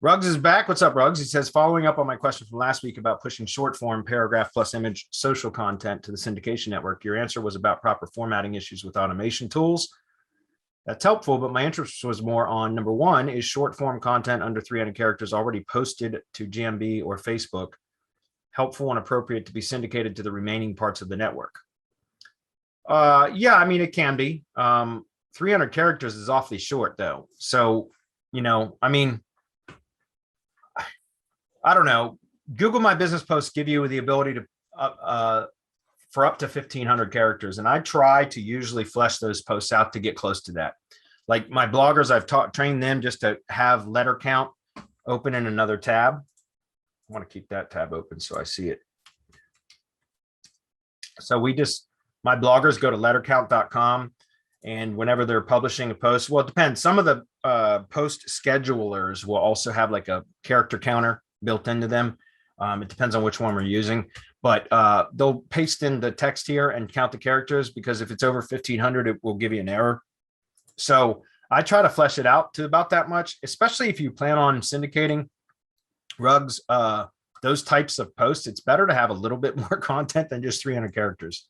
Ruggs is back. What's up, Ruggs? He says, following up on my question from last week about pushing short form paragraph plus image social content to the syndication network, your answer was about proper formatting issues with automation tools. That's helpful, but my interest was more on number one, is short form content under 300 characters already posted to GMB or Facebook helpful and appropriate to be syndicated to the remaining parts of the network? Yeah, I mean, it can be. 300 characters is awfully short though. So, I mean, I don't know. Google My Business posts give you the ability to for up to 1,500 characters, and I try to usually flesh those posts out to get close to that. Like my bloggers, I've trained them just to have letter count open in another tab. I want to keep that tab open so I see it. So my bloggers go to lettercount.com, and whenever they're publishing a post, well, it depends. Some of the post schedulers will also have like a character counter built into them. It depends on which one we're using, but they'll paste in the text here and count the characters, because if it's over 1,500, it will give you an error. So I try to flesh it out to about that much, especially if you plan on syndicating Rugs, those types of posts. It's better to have a little bit more content than just 300 characters.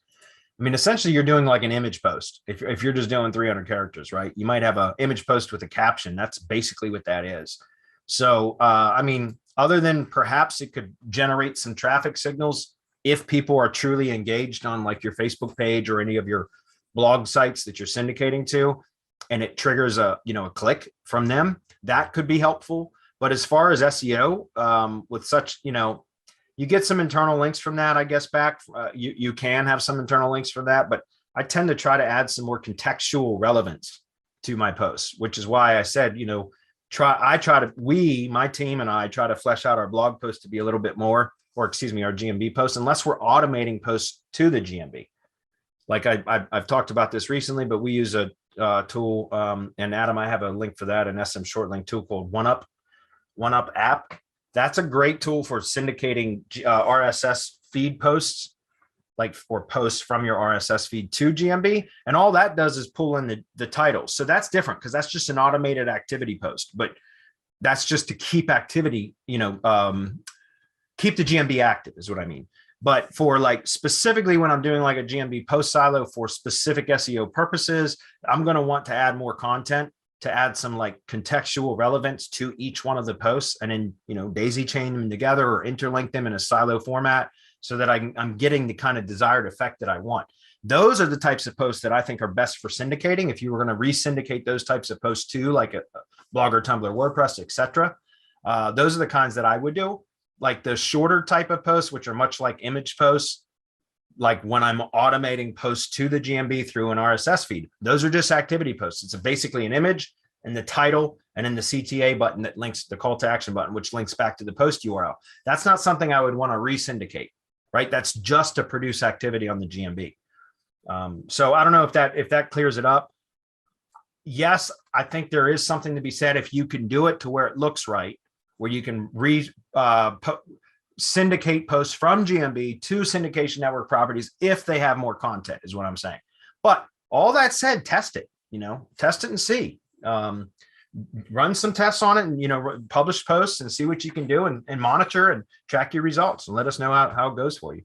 I mean, essentially you're doing like an image post. If you're just doing 300 characters, right? You might have an image post with a caption. That's basically what that is. So, I mean, other than perhaps it could generate some traffic signals if people are truly engaged on like your Facebook page or any of your blog sites that you're syndicating to, and it triggers a click from them, that could be helpful. But as far as SEO, with such, you get some internal links from that, I guess, back. You can have some internal links for that, but I tend to try to add some more contextual relevance to my posts, which is why I said, my team and I try to flesh out our blog posts to be a little bit more, or excuse me, our GMB posts, unless we're automating posts to the GMB. Like I've talked about this recently, but we use a tool, and Adam, I have a link for that, an SM short link tool called OneUp app. That's a great tool for syndicating RSS feed posts, like for posts from your RSS feed to GMB. And all that does is pull in the titles. So that's different, because that's just an automated activity post, but that's just to keep activity, keep the GMB active is what I mean. But for like specifically when I'm doing like a GMB post silo for specific SEO purposes, I'm going to want to add more content to add some like contextual relevance to each one of the posts, and then, daisy chain them together or interlink them in a silo format so that I'm getting the kind of desired effect that I want. Those are the types of posts that I think are best for syndicating. If you were going to re-syndicate those types of posts too, like a Blogger, Tumblr, WordPress, etc., those are the kinds that I would do. Like the shorter type of posts, which are much like image posts, like when I'm automating posts to the GMB through an RSS feed, those are just activity posts. It's basically an image and the title, and then the CTA button that links the call to action button, which links back to the post URL. That's not something I would want to re-syndicate, right? That's just to produce activity on the GMB. So I don't know if that clears it up. Yes, I think there is something to be said if you can do it to where it looks right, where you can syndicate posts from GMB to syndication network properties if they have more content, is what I'm saying. But all that said, test it, test it and see. Run some tests on it and, publish posts and see what you can do, and monitor and track your results, and let us know how it goes for you.